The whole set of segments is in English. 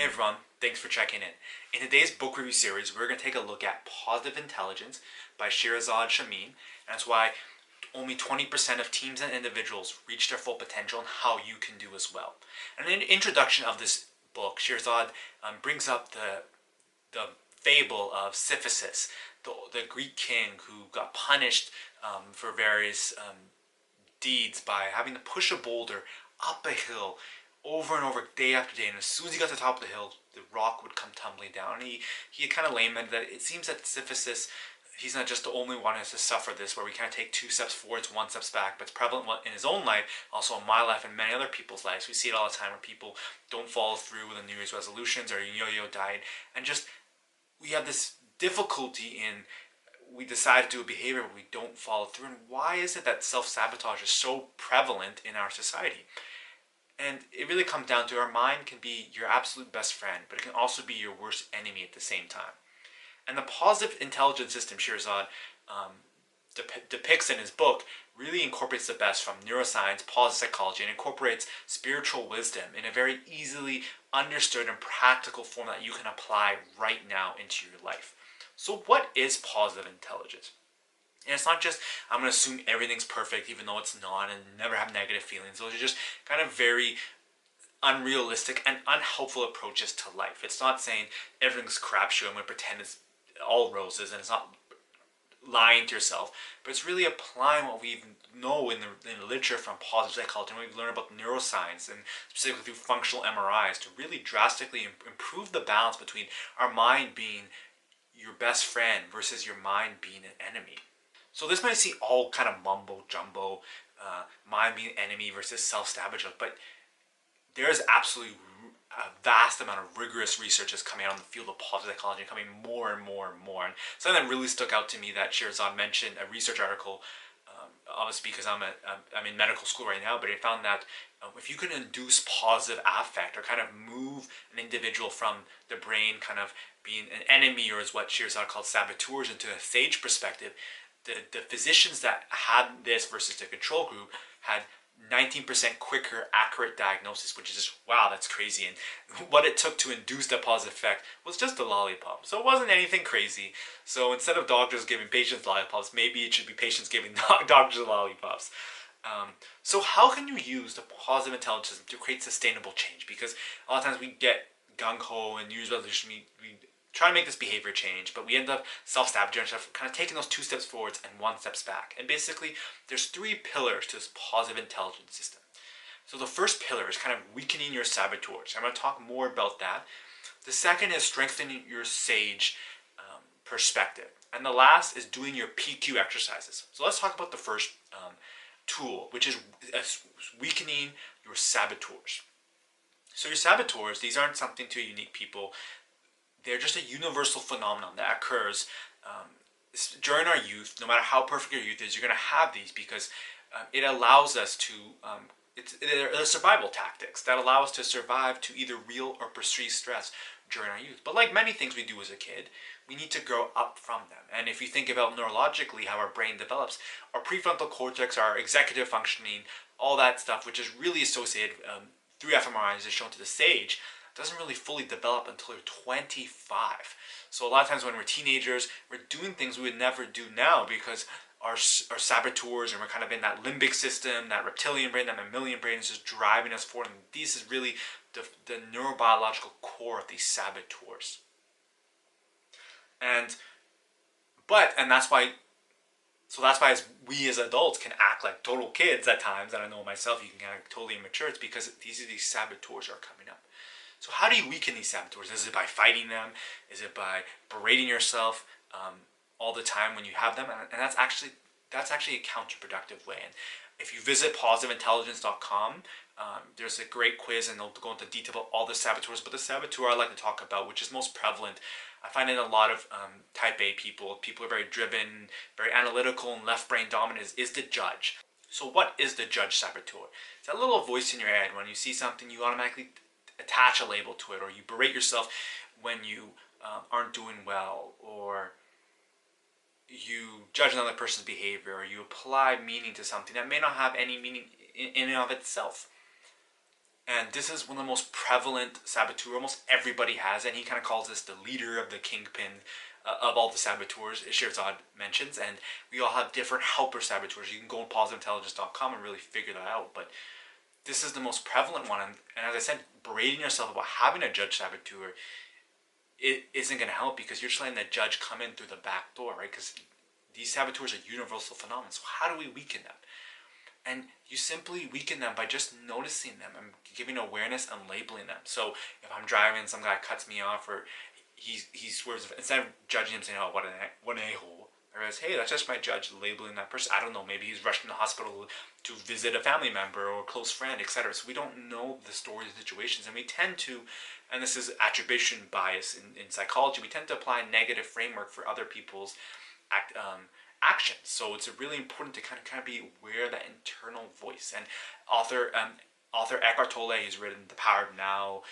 Hey everyone, thanks for checking in. In today's book review series, we're going to take a look at Positive Intelligence by Shirzad Chamine, and that's why only 20% of teams and individuals reach their full potential and how you can do as well. And in the introduction of this book, Shirzad brings up the fable of Sisyphus, the Greek king who got punished for various deeds by having to push a boulder up a hill over and over, day after day, and as soon as he got to the top of the hill, the rock would come tumbling down. And he kind of lamented that it seems that Sisyphus, he's not just the only one who has to suffer this, where we kind of take 2 steps forwards, 1 step back, but it's prevalent in his own life, also in my life and many other people's lives. We see it all the time where people don't follow through with the New Year's resolutions or yo-yo diet, and just we have this difficulty in we decide to do a behavior but we don't follow through. And why is it that self-sabotage is so prevalent in our society? And it really comes down to our mind can be your absolute best friend, but it can also be your worst enemy at the same time. And the positive intelligence system Shirzad depicts in his book really incorporates the best from neuroscience, positive psychology, and incorporates spiritual wisdom in a very easily understood and practical form that you can apply right now into your life. So what is positive intelligence? And it's not just, I'm going to assume everything's perfect even though it's not, and never have negative feelings. Those are just kind of very unrealistic and unhelpful approaches to life. It's not saying everything's crapshoot, I'm going to pretend it's all roses, and it's not lying to yourself, but it's really applying what we know in the literature from positive psychology, and we've learned about neuroscience, and specifically through functional MRIs, to really drastically improve the balance between our mind being your best friend versus your mind being an enemy. So this might seem all kind of mumbo jumbo, mind being enemy versus self-sabotage, but there is absolutely a vast amount of rigorous research that's coming out in the field of positive psychology, coming more and more and more. And something that really stuck out to me that Shirzad mentioned, a research article, obviously because I'm in medical school right now, but it found that if you can induce positive affect or kind of move an individual from the brain kind of being an enemy, or is what Shirzad called saboteurs, into a sage perspective, the physicians that had this versus the control group had 19% quicker accurate diagnosis, which is just, wow, that's crazy. And what it took to induce that positive effect was just a lollipop. So it wasn't anything crazy. So instead of doctors giving patients lollipops, maybe it should be patients giving doctors lollipops. So how can you use the positive intelligence to create sustainable change? Because a lot of times we get gung-ho and New Year's resolution, we try to make this behavior change, but we end up self-sabotaging, kind of taking those 2 steps forwards and 1 step back. And basically, there's 3 pillars to this positive intelligence system. So the first pillar is kind of weakening your saboteurs. I'm going to talk more about that. The second is strengthening your sage perspective. And the last is doing your PQ exercises. So let's talk about the first tool, which is weakening your saboteurs. So your saboteurs, these aren't something to unique people. They're just a universal phenomenon that occurs during our youth. No matter how perfect your youth is, you're going to have these because it allows us to, they're survival tactics that allow us to survive to either real or perceived stress during our youth. But like many things we do as a kid, we need to grow up from them. And if you think about neurologically how our brain develops, our prefrontal cortex, our executive functioning, all that stuff, which is really associated through fMRIs, is shown to the sage, doesn't really fully develop until you're 25. So a lot of times when we're teenagers, we're doing things we would never do now because our saboteurs, and we're kind of in that limbic system, that reptilian brain, that mammalian brain is just driving us forward. And this is really the neurobiological core of these saboteurs. And that's why as we as adults can act like total kids at times, and I know myself, you can act totally immature. It's because these saboteurs are coming up. So how do you weaken these saboteurs? Is it by fighting them? Is it by berating yourself all the time when you have them? And that's actually a counterproductive way. And if you visit positiveintelligence.com, there's a great quiz, and they'll go into detail about all the saboteurs. But the saboteur I like to talk about, which is most prevalent, I find in a lot of type A people are very driven, very analytical, and left brain dominant, is the judge. So what is the judge saboteur? It's that little voice in your head. When you see something, you automatically attach a label to it, or you berate yourself when you aren't doing well, or you judge another person's behavior, or you apply meaning to something that may not have any meaning in and of itself. And this is one of the most prevalent saboteur. Almost everybody has it. And he kind of calls this the leader of the kingpin of all the saboteurs, Shirzad mentions. And we all have different helper saboteurs. You can go on positiveintelligence.com and really figure that out. But this is the most prevalent one. And as I said, berating yourself about having a judge saboteur, it isn't going to help, because you're just letting the judge come in through the back door, right? Because these saboteurs are universal phenomena. So how do we weaken them? And you simply weaken them by just noticing them and giving awareness and labeling them. So if I'm driving and some guy cuts me off, or he swerves, instead of judging him saying, oh, what an a-hole, I realize, hey, that's just my judge labeling that person. I don't know, maybe he's rushing to the hospital to visit a family member or a close friend, etc. So we don't know the stories and situations, and we tend to, and this is attribution bias in psychology, we tend to apply a negative framework for other people's actions. So it's really important to kind of be aware of that internal voice. And author Eckhart Tolle has written The Power of Now,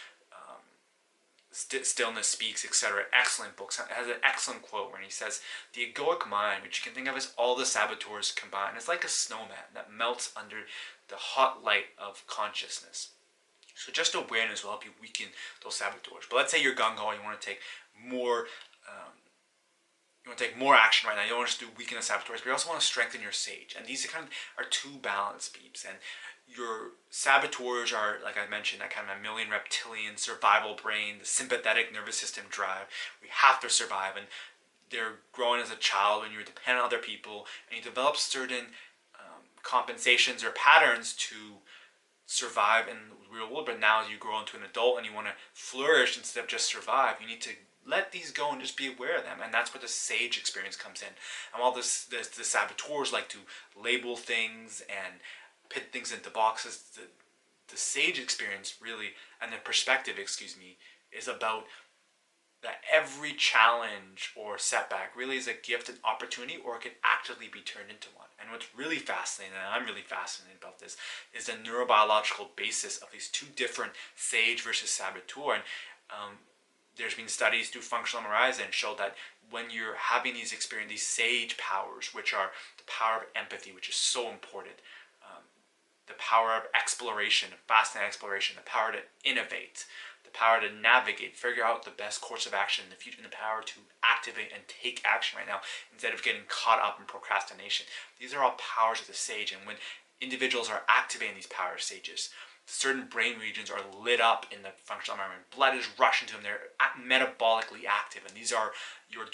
Stillness Speaks, etc. Excellent books. It has an excellent quote where he says, the egoic mind, which you can think of as all the saboteurs combined, is like a snowman that melts under the hot light of consciousness. So just awareness will help you weaken those saboteurs. But let's say you're gung-ho, you want to take more action right now. You don't want to just do weaken the saboteurs, but you also want to strengthen your sage. And these are two balance beams. And your saboteurs are, like I mentioned, that kind of mammalian reptilian survival brain, the sympathetic nervous system drive. We have to survive, and they're growing as a child when you're dependent on other people, and you develop certain compensations or patterns to survive in the real world. But now as you grow into an adult and you want to flourish instead of just survive, you need to let these go and just be aware of them. And that's where the sage experience comes in. And while the saboteurs like to label things and put things into boxes, the sage experience really, and the perspective, is about that every challenge or setback really is a gift, an opportunity, or it can actively be turned into one. And what's really fascinating, and I'm really fascinated about this, is the neurobiological basis of these two different sage versus saboteur. And there's been studies through functional MRIs that show that when you're having these experiences, these sage powers, which are the power of empathy, which is so important, the power of exploration, fascinating exploration, the power to innovate, the power to navigate, figure out the best course of action in the future, and the power to activate and take action right now instead of getting caught up in procrastination. These are all powers of the sage, and when individuals are activating these power sages, certain brain regions are lit up in the functional environment. Blood is rushing to them. They're metabolically active, and these are your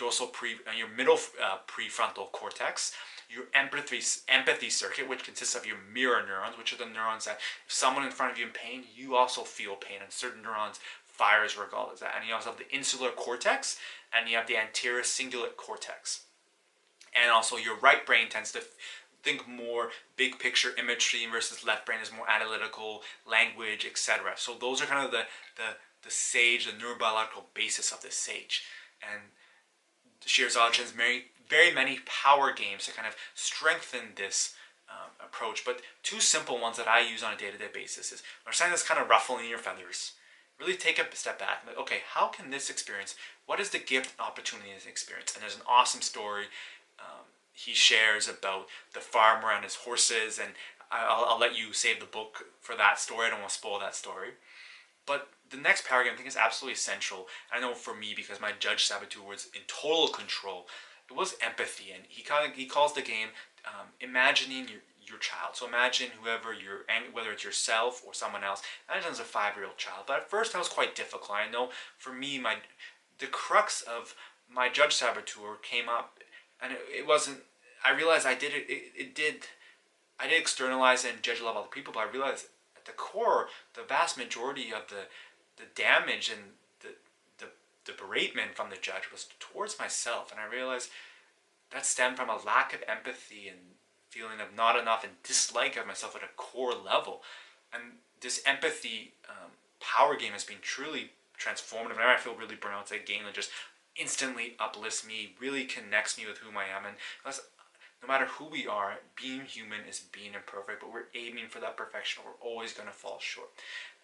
your middle prefrontal cortex, your empathy circuit, which consists of your mirror neurons, which are the neurons that if someone in front of you in pain, you also feel pain, and certain neurons fire as regardless of that. And you also have the insular cortex, and you have the anterior cingulate cortex. And also your right brain tends to think more big picture imagery versus left brain is more analytical, language, etc. So those are kind of the sage, the neurobiological basis of the sage. And Shirzad has very many power games to kind of strengthen this approach. But two simple ones that I use on a day-to-day basis is when something that's kind of ruffling your feathers, really take a step back and like, okay, how can this experience, what is the gift and opportunity in this experience? And there's an awesome story he shares about the farmer and his horses, and I'll let you save the book for that story. I don't want to spoil that story. But the next power game I think is absolutely essential. I know for me, because my judge saboteur was in total control, it was empathy. And he calls the game imagining your child. So imagine whoever whether it's yourself or someone else. Imagine as a 5-year-old child. But at first that was quite difficult. I know for me, the crux of my judge saboteur came up, and it wasn't. I realized I did it. I did externalize it and judge a lot of other people, but I realized at the core, the vast majority of the damage and the beratement from the judge was towards myself, and I realized that stemmed from a lack of empathy and feeling of not enough and dislike of myself at a core level. And this empathy power game has been truly transformative. Whenever I feel really burnt out, it's a game that just instantly uplifts me, really connects me with whom I am. And no matter who we are, being human is being imperfect, but we're aiming for that perfection. We're always going to fall short.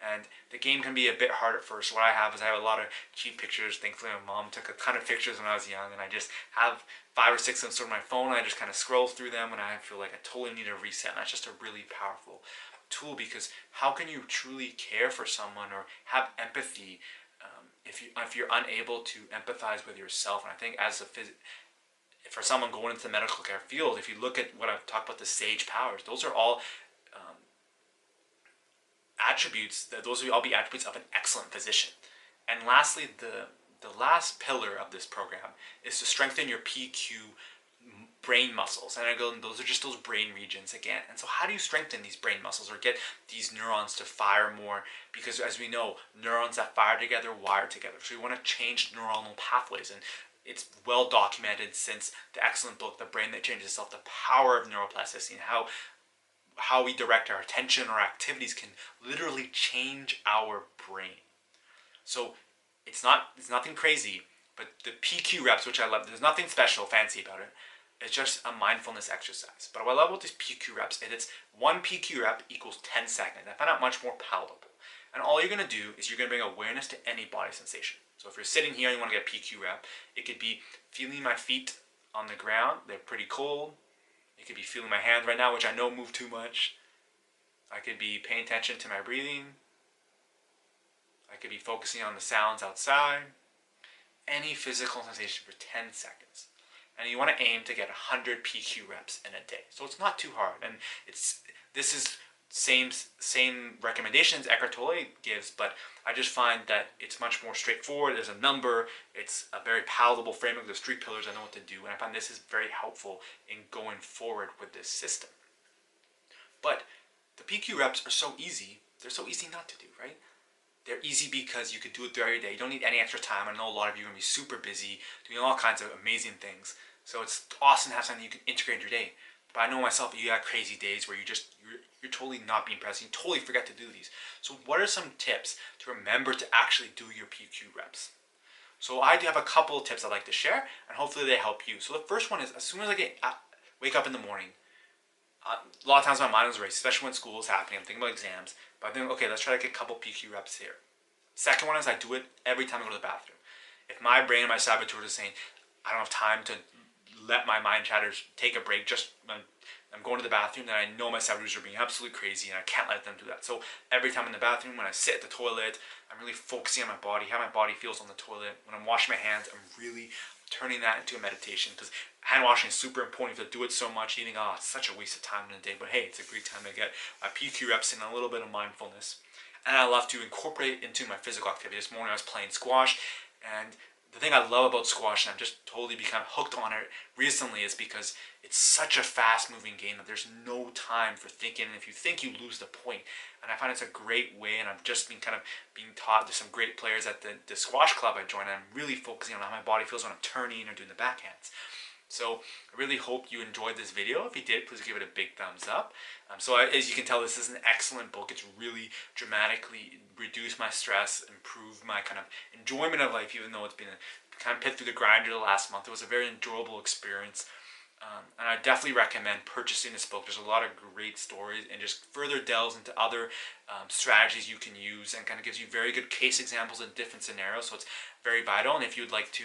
And the game can be a bit hard at first. What I have a lot of cheap pictures. Thankfully, my mom took a ton of pictures when I was young, and I just have 5 or 6 of them stored on my phone, and I just kind of scroll through them, and I feel like I totally need a reset. And that's just a really powerful tool, because how can you truly care for someone or have empathy if you're unable to empathize with yourself? And I think for someone going into the medical care field, if you look at what I've talked about, the sage powers, those are all attributes. Those will all be attributes of an excellent physician. And lastly, the last pillar of this program is to strengthen your PQ brain muscles. And I go, those are just those brain regions again. And so how do you strengthen these brain muscles or get these neurons to fire more? Because as we know, neurons that fire together wire together. So we want to change neuronal pathways. And it's well documented since the excellent book, The Brain That Changes Itself, the power of neuroplasticity, and how we direct our attention or activities can literally change our brain. So it's nothing crazy, but the PQ reps, which I love, there's nothing special, fancy about it. It's just a mindfulness exercise. But what I love about these PQ reps is it's 1 PQ rep equals 10 seconds. I find that much more palatable. And all you're going to do is you're going to bring awareness to any body sensation. So if you're sitting here and you want to get a PQ rep, it could be feeling my feet on the ground. They're pretty cold. It could be feeling my hands right now, which I know move too much. I could be paying attention to my breathing. I could be focusing on the sounds outside. Any physical sensation for 10 seconds. And you want to aim to get 100 PQ reps in a day. So it's not too hard. And this is same recommendations Eckhart Tolle gives, but I just find that it's much more straightforward. There's a number. It's a very palatable framework. There's 3 pillars. I know what to do. And I find this is very helpful in going forward with this system. But the PQ reps are so easy. They're so easy not to do, right? They're easy because you could do it throughout your day. You don't need any extra time. I know a lot of you are going to be super busy doing all kinds of amazing things. So it's awesome to have something you can integrate into your day. But I know myself, you have crazy days where you're totally not being present. You totally forget to do these. So what are some tips to remember to actually do your PQ reps? So I do have a couple of tips I'd like to share, and hopefully they help you. So the first one is, as soon as I wake up in the morning, a lot of times my mind is racing, especially when school is happening. I'm thinking about exams. But I think, okay, let's try to get a couple PQ reps here. Second one is I do it every time I go to the bathroom. If my brain and my saboteurs are saying, I don't have time to let my mind chatters take a break, just I'm going to the bathroom, then I know my saboteurs are being absolutely crazy and I can't let them do that. So every time in the bathroom, when I sit at the toilet, I'm really focusing on my body, how my body feels on the toilet. When I'm washing my hands, I'm really turning that into a meditation, because hand washing is super important. If you do it so much, you think, oh, it's such a waste of time in the day. But hey, it's a great time to get my PQ reps in, a little bit of mindfulness. And I love to incorporate it into my physical activity. This morning I was playing squash, and the thing I love about squash, and I've just totally become hooked on it recently, is because it's such a fast-moving game that there's no time for thinking. And if you think, you lose the point. And I find it's a great way, and I've just been kind of being taught. There's some great players at the squash club I joined, and I'm really focusing on how my body feels when I'm turning or doing the backhands. So I really hope you enjoyed this video. If you did, please give it a big thumbs up. As you can tell, this is an excellent book. It's really dramatically reduced my stress, improved my kind of enjoyment of life, even though it's been kind of pit through the grinder the last month. It was a very enjoyable experience. And I definitely recommend purchasing this book. There's a lot of great stories, and just further delves into other strategies you can use, and kind of gives you very good case examples in different scenarios. So it's very vital. And if you'd like to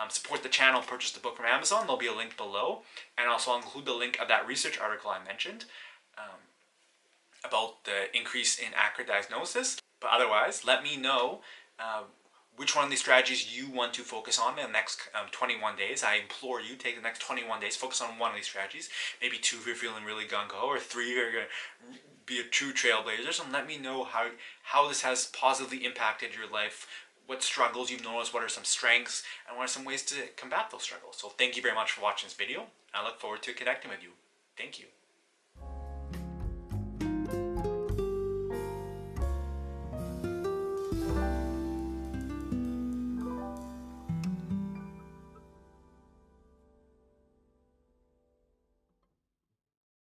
support the channel, purchase the book from Amazon, there'll be a link below. And also I'll include the link of that research article I mentioned about the increase in accurate diagnosis. But otherwise, let me know which one of these strategies you want to focus on in the next 21 days. I implore you, take the next 21 days, focus on one of these strategies. Maybe 2 if you're feeling really gung-ho, or 3 if you're going to be a true trailblazer. And let me know how this has positively impacted your life, what struggles you've noticed, what are some strengths, and what are some ways to combat those struggles. So thank you very much for watching this video. I look forward to connecting with you. Thank you.